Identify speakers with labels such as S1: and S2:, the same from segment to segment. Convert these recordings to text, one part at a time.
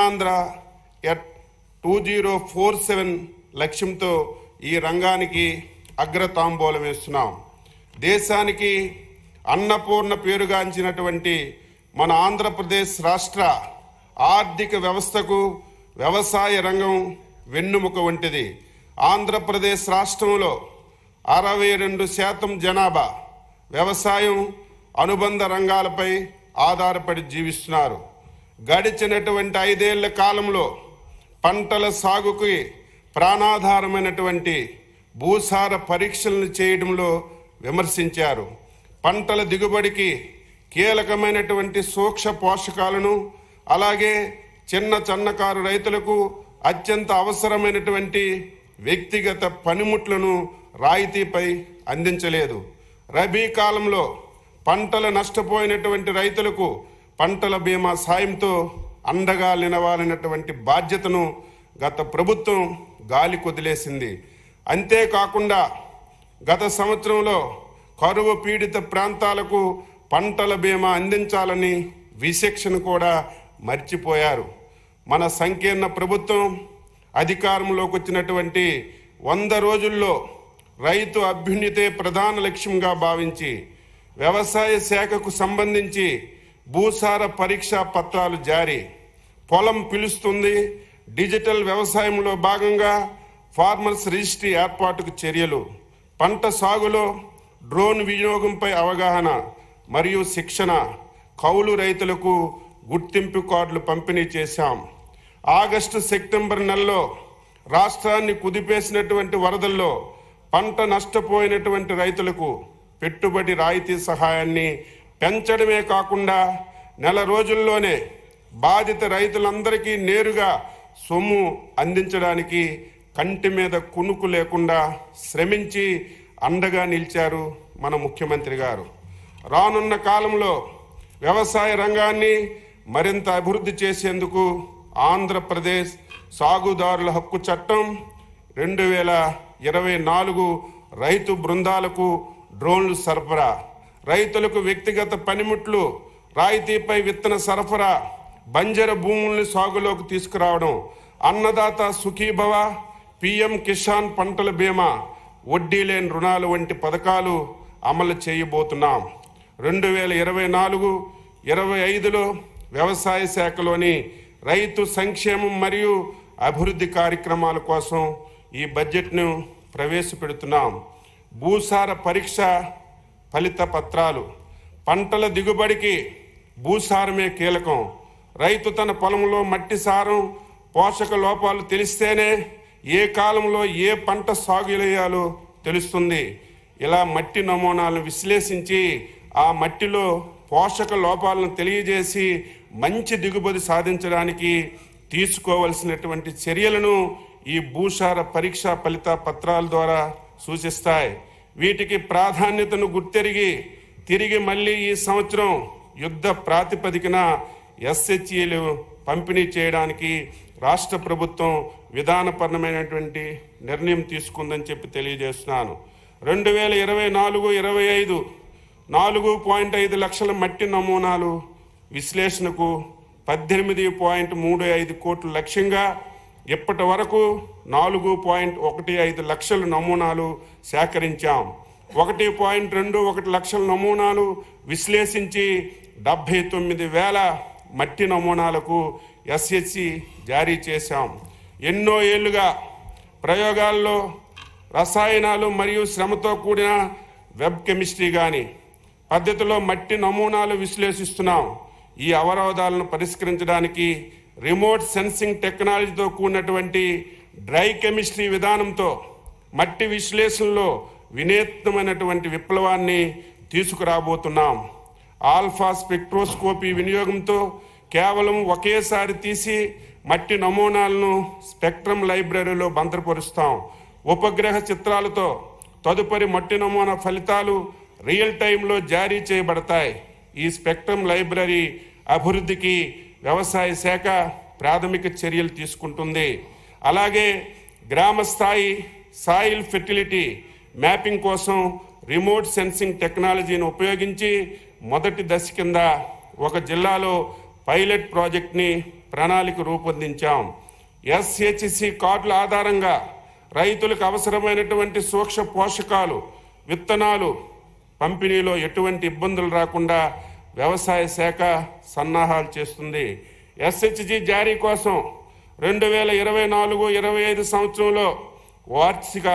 S1: Andhra at 2047 లక్ష్యంతో ఈ రంగానికి అగ్రతాంబూలం వేస్తున్నాం. దేశానికి అన్నపూర్ణ పేరుగాంచినటువంటి మన ఆంధ్రప్రదేశ్ రాష్ట్ర ఆర్థిక వ్యవస్థకు వ్యవసాయ రంగం వెన్నుముక వంటిది. ఆంధ్రప్రదేశ్ రాష్ట్రంలో 62% జనాభా వ్యవసాయం అనుబంధ రంగాలపై ఆధారపడి జీవిస్తున్నారు. గడిచినటువంటి 5 ఏళ్ల కాలంలో పంటల సాగుకి ప్రాణాధారమైనటువంటి భూసార పరీక్షలను చేయడంలో విమర్శించారు. పంటల దిగుబడికి కీలకమైనటువంటి సూక్ష్మ పోషకాలను, అలాగే చిన్న సన్నకారు రైతులకు అత్యంత అవసరమైనటువంటి వ్యక్తిగత పనిముట్లను రాయితీపై అందించలేదు. రబీ కాలంలో పంటలు నష్టపోయినటువంటి రైతులకు పంటల బీమా సాయంతో అండగా నిలవాలన్నటువంటి బాధ్యతను గత ప్రభుత్వం గాలి కొదిలేసింది. అంతేకాకుండా గత సంవత్సరంలో కరువు పీడిత ప్రాంతాలకు పంటల బీమా అందించాలని విచక్షణ కూడా మర్చిపోయారు. మన సంకీర్ణ ప్రభుత్వం అధికారంలోకి వచ్చినటువంటి 100 రోజుల్లో రైతు అభ్యున్నతే ప్రధాన లక్ష్యంగా భావించి వ్యవసాయ శాఖకు సంబంధించి భూసార పరీక్షా పత్రాలు జారీ, పొలం పిలుస్తుంది, డిజిటల్ వ్యవసాయంలో భాగంగా ఫార్మర్స్ రిజిస్ట్రీ ఏర్పాటుకు చర్యలు, పంట సాగులో డ్రోన్ వినియోగంపై అవగాహన మరియు శిక్షణ, కౌలు రైతులకు గుర్తింపు కార్డులు పంపిణీ చేశాం. ఆగస్టు సెప్టెంబర్ నెలలో రాష్ట్రాన్ని కుదిపేసినటువంటి వరదల్లో పంట నష్టపోయినటువంటి రైతులకు పెట్టుబడి రాయితీ సహాయాన్ని పెంచడమే కాకుండా నెల రోజుల్లోనే బాధిత రైతులందరికీ నేరుగా సొమ్ము అందించడానికి కంటి మీద కునుకు లేకుండా శ్రమించి అండగా నిలిచారు మన ముఖ్యమంత్రి గారు. రానున్న కాలంలో వ్యవసాయ రంగాన్ని మరింత అభివృద్ధి చేసేందుకు ఆంధ్రప్రదేశ్ సాగుదారుల హక్కు చట్టం 2024 రైతు బృందాలకు డ్రోన్లు సరఫరా, రైతులకు వ్యక్తిగత పనిముట్లు, రాయితీపై విత్తన సరఫరా, బంజర భూముల్ని సాగులోకి తీసుకురావడం, అన్నదాత సుఖీభవ, పిఎం కిసాన్ పంటల బీమా, వడ్డీ లేని రుణాలు వంటి పథకాలు అమలు చేయబోతున్నాం. 2024-25లో వ్యవసాయ శాఖలోని రైతు సంక్షేమం మరియు అభివృద్ధి కార్యక్రమాల కోసం ఈ బడ్జెట్ను ప్రవేశపెడుతున్నాం. భూసార పరీక్ష ఫలిత పత్రాలు, పంటల దిగుబడికి భూసారమే కీలకం. రైతు తన పొలంలో మట్టి సారం, పోషక లోపాలు తెలిస్తేనే ఏ కాలంలో ఏ పంట సాగు చేయాలో తెలుస్తుంది. ఇలా మట్టి నమూనాలను విశ్లేషించి ఆ మట్టిలో పోషక లోపాలను తెలియజేసి మంచి దిగుబడి సాధించడానికి తీసుకోవలసినటువంటి చర్యలను ఈ భూసార పరీక్షా ఫలిత పత్రాల ద్వారా సూచిస్తాయి. వీటికి ప్రాధాన్యతను గుర్తెరిగి తిరిగి మళ్ళీ ఈ సంవత్సరం యుద్ధ ప్రాతిపదికన ఎస్హెచ్ఈలు పంపిణీ చేయడానికి రాష్ట్ర ప్రభుత్వం విధానపరమైనటువంటి నిర్ణయం తీసుకుందని చెప్పి తెలియజేస్తున్నాను. 2024-25 4.5 లక్షల మట్టి నమూనాలు విశ్లేషణకు 18.35 కోట్ల లక్ష్యంగా ఇప్పటి వరకు 4.15 లక్షల నమూనాలు సేకరించాం. 1.21 లక్షల నమూనాలు విశ్లేషించి 79,000 మట్టి నమూనాలకు ఎస్హెచ్సి జారీ చేశాం. ఎన్నో ఏళ్లుగా ప్రయోగాల్లో రసాయనాలు మరియు శ్రమతో కూడిన వెబ్ కెమిస్ట్రీ కానీ పద్ధతిలో మట్టి నమూనాలు విశ్లేషిస్తున్నాం. ఈ అవరోధాలను పరిష్కరించడానికి రిమోట్ సెన్సింగ్ టెక్నాలజీతో కూడినటువంటి డ్రై కెమిస్ట్రీ విధానంతో మట్టి విశ్లేషణలో వినూత్నమైనటువంటి విప్లవాన్ని తీసుకురాబోతున్నాం. ఆల్ఫా స్పెక్ట్రోస్కోపీ వినియోగంతో కేవలం ఒకేసారి తీసి మట్టి నమూనాలను స్పెక్ట్రమ్ లైబ్రరీలో భద్రపరుస్తాం. ఉపగ్రహ చిత్రాలతో తదుపరి మట్టి నమూనా ఫలితాలు రియల్ టైంలో జారీ చేయబడతాయి. ఈ స్పెక్ట్రమ్ లైబ్రరీ అభివృద్ధికి వ్యవసాయ శాఖ ప్రాథమిక చర్యలు తీసుకుంటుంది. అలాగే గ్రామ స్థాయి సాయిల్ ఫెర్టిలిటీ మ్యాపింగ్ కోసం రిమోట్ సెన్సింగ్ టెక్నాలజీని ఉపయోగించి మొదటి దశ కింద ఒక జిల్లాలో పైలట్ ప్రాజెక్ట్ని ప్రణాళిక రూపొందించాం. SHC కార్డుల ఆధారంగా రైతులకు అవసరమైనటువంటి సూక్ష్మ పోషకాలు, విత్తనాలు పంపిణీలో ఎటువంటి ఇబ్బందులు రాకుండా వ్యవసాయ శాఖ సన్నాహాలు చేస్తుంది. SHG జారీ కోసం 2024-25 సంవత్సరంలో వార్షిక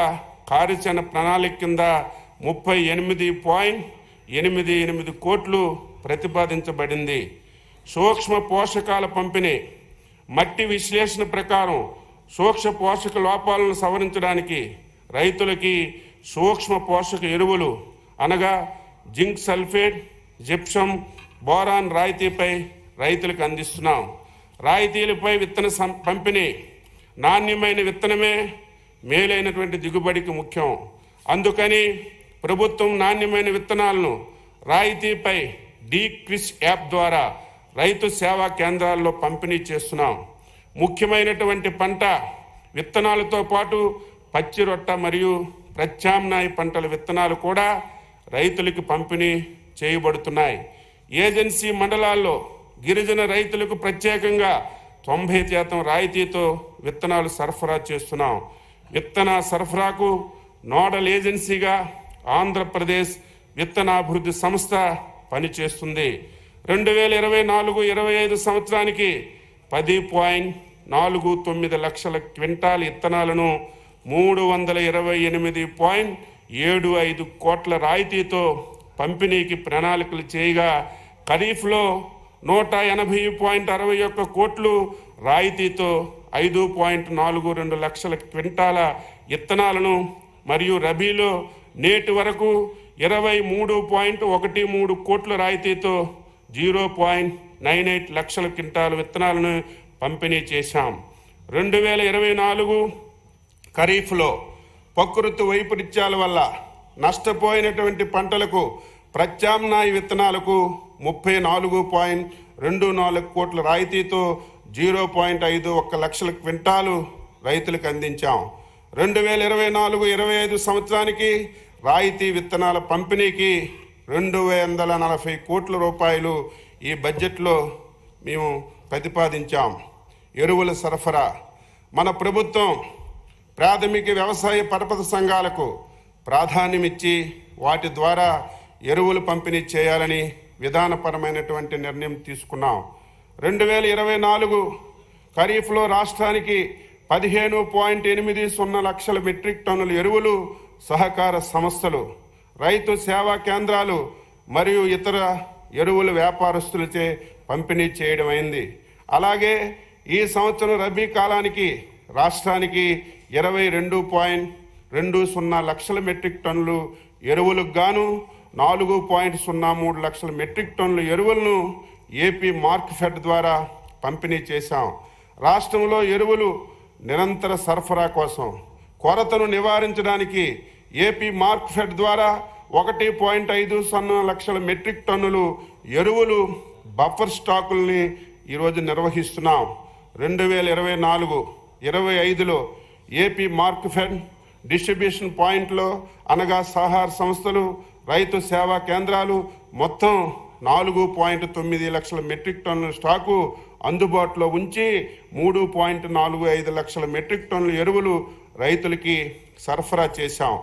S1: కార్యాచరణ ప్రణాళిక కింద 38.88 కోట్లు ప్రతిపాదించబడింది. సూక్ష్మ పోషకాల పంపిణీ, మట్టి విశ్లేషణ ప్రకారం సూక్ష్మ పోషక లోపాలను సవరించడానికి రైతులకి సూక్ష్మ పోషక ఎరువులు అనగా జింక్ సల్ఫేట్, జిప్సం, బోరాన్ రాయితీపై రైతులకు అందిస్తున్నాం. రాయితీలపై విత్తన పంపిణీ, నాణ్యమైన విత్తనమే మేలైనటువంటి దిగుబడికి ముఖ్యం. అందుకని ప్రభుత్వం నాణ్యమైన విత్తనాలను రాయితీపై క్రిస్ యాప్ ద్వారా రైతు సేవా కేంద్రాల్లో పంపిణీ చేస్తున్నాం. ముఖ్యమైనటువంటి పంట విత్తనాలతో పాటు పచ్చి రొట్ట మరియు ప్రత్యామ్నాయ పంటల విత్తనాలు కూడా రైతులకు పంపిణీ చేయబడుతున్నాయి. ఏజెన్సీ మండలాల్లో గిరిజన రైతులకు ప్రత్యేకంగా 90% రాయితీతో విత్తనాలు సరఫరా చేస్తున్నాం. విత్తన సరఫరాకు నోడల్ ఏజెన్సీగా ఆంధ్రప్రదేశ్ విత్తనాభివృద్ధి సంస్థ పనిచేస్తుంది. 2024-25 సంవత్సరానికి 10.49 లక్షల క్వింటాల్ విత్తనాలను 328.75 కోట్ల రాయితీతో పంపిణీకి ప్రణాళికలు చేయగా, ఖరీఫ్లో 180.61 కోట్లు రాయితీతో 5.42 లక్షల క్వింటాల విత్తనాలను మరియు రబీలో నేటి వరకు 23.13 కోట్ల రాయితీతో 0.98 లక్షల క్వింటాల విత్తనాలను పంపిణీ చేశాం. 2024 ఖరీఫ్లో ప్రకృతి వైపరీత్యాల వల్ల నష్టపోయినటువంటి పంటలకు ప్రత్యామ్నాయ విత్తనాలకు 34.24 కోట్ల రాయితీతో 0.51 లక్షల క్వింటాలు రైతులకు అందించాం. 2024-25 సంవత్సరానికి రాయితీ విత్తనాల పంపిణీకి 240 కోట్ల రూపాయలు ఈ బడ్జెట్లో మేము ప్రతిపాదించాం. ఎరువుల సరఫరా, మన ప్రభుత్వం ప్రాథమిక వ్యవసాయ పరపతి సంఘాలకు ప్రాధాన్యమిచ్చి వాటి ద్వారా ఎరువులు పంపిణీ చేయాలని విధానపరమైనటువంటి నిర్ణయం తీసుకున్నాం. 2024 ఖరీఫ్లో రాష్ట్రానికి 15.80 లక్షల మెట్రిక్ టన్నుల ఎరువులు సహకార సంస్థలు, రైతు సేవా కేంద్రాలు మరియు ఇతర ఎరువుల వ్యాపారస్తులచే పంపిణీ చేయడం అయింది. అలాగే ఈ సంవత్సరం రబీ కాలానికి రాష్ట్రానికి 22.20 లక్షల మెట్రిక్ టన్నులు ఎరువులకు గాను 4.03 లక్షల మెట్రిక్ టన్నుల ఎరువులను ఏపీ మార్క్ఫెడ్ ద్వారా పంపిణీ చేశాం. రాష్ట్రంలో ఎరువులు నిరంతర సరఫరా కోసం కొరతను నివారించడానికి ఏపీ మార్క్ఫెడ్ ద్వారా 1.50 లక్షల మెట్రిక్ టన్నులు ఎరువులు బఫర్ స్టాకుల్ని ఈరోజు నిర్వహిస్తున్నాం. 2024-25లో ఏపీ మార్క్ఫెడ్ డిస్ట్రిబ్యూషన్ పాయింట్లో అనగా సహార సంస్థలు, రైతు సేవా కేంద్రాలు మొత్తం 4.9 లక్షల మెట్రిక్ టన్నుల స్టాకు అందుబాటులో ఉంచి 3.45 లక్షల మెట్రిక్ టన్నుల ఎరువులు రైతులకి సరఫరా చేశాం.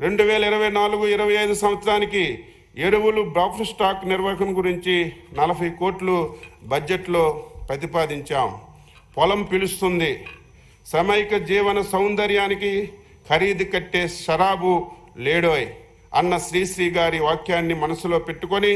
S1: 2024-25 సంవత్సరానికి ఎరువులు బఫర్ స్టాక్ నిర్వహణ గురించి 40 కోట్లు బడ్జెట్లో ప్రతిపాదించాం. పొలం పిలుస్తుంది, శ్రమైక జీవన సౌందర్యానికి ఖరీదు కట్టే షరాబు లేడోయ్ అన్న శ్రీశ్రీ గారి వాక్యాన్ని మనసులో పెట్టుకొని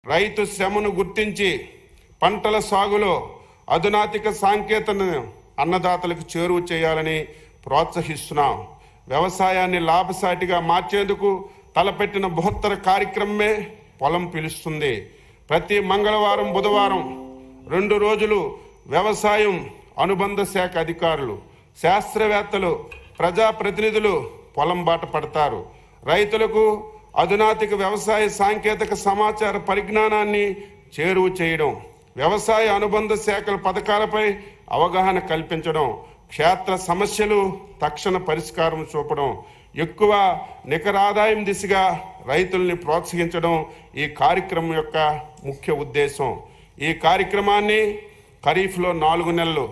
S1: రైతు శ్రమను గుర్తించి పంటల సాగులో అధునాతిక సాంకేతికతను అన్నదాతలకు చేరువ చేయాలని ప్రోత్సహిస్తున్నాం. వ్యవసాయాన్ని లాభసాటిగా మార్చేందుకు తలపెట్టిన బృహత్తర కార్యక్రమమే పొలం పిలుస్తుంది. ప్రతి మంగళవారం, బుధవారం 2 రోజులు వ్యవసాయం అనుబంధ శాఖ అధికారులు, శాస్త్రవేత్తలు, ప్రజాప్రతినిధులు పొలం బాట పడతారు. రైతులకు అధునాతిక వ్యవసాయ సాంకేతిక సమాచార పరిజ్ఞానాన్ని చేరువ చేయడం, వ్యవసాయ అనుబంధ శాఖల పథకాలపై అవగాహన కల్పించడం, క్షేత్ర సమస్యలు తక్షణ పరిష్కారం చూపడం, ఎక్కువ నికర ఆదాయం దిశగా రైతుల్ని ప్రోత్సహించడం ఈ కార్యక్రమం యొక్క ముఖ్య ఉద్దేశం. ఈ కార్యక్రమాన్ని ఖరీఫ్లో 4 నెలలు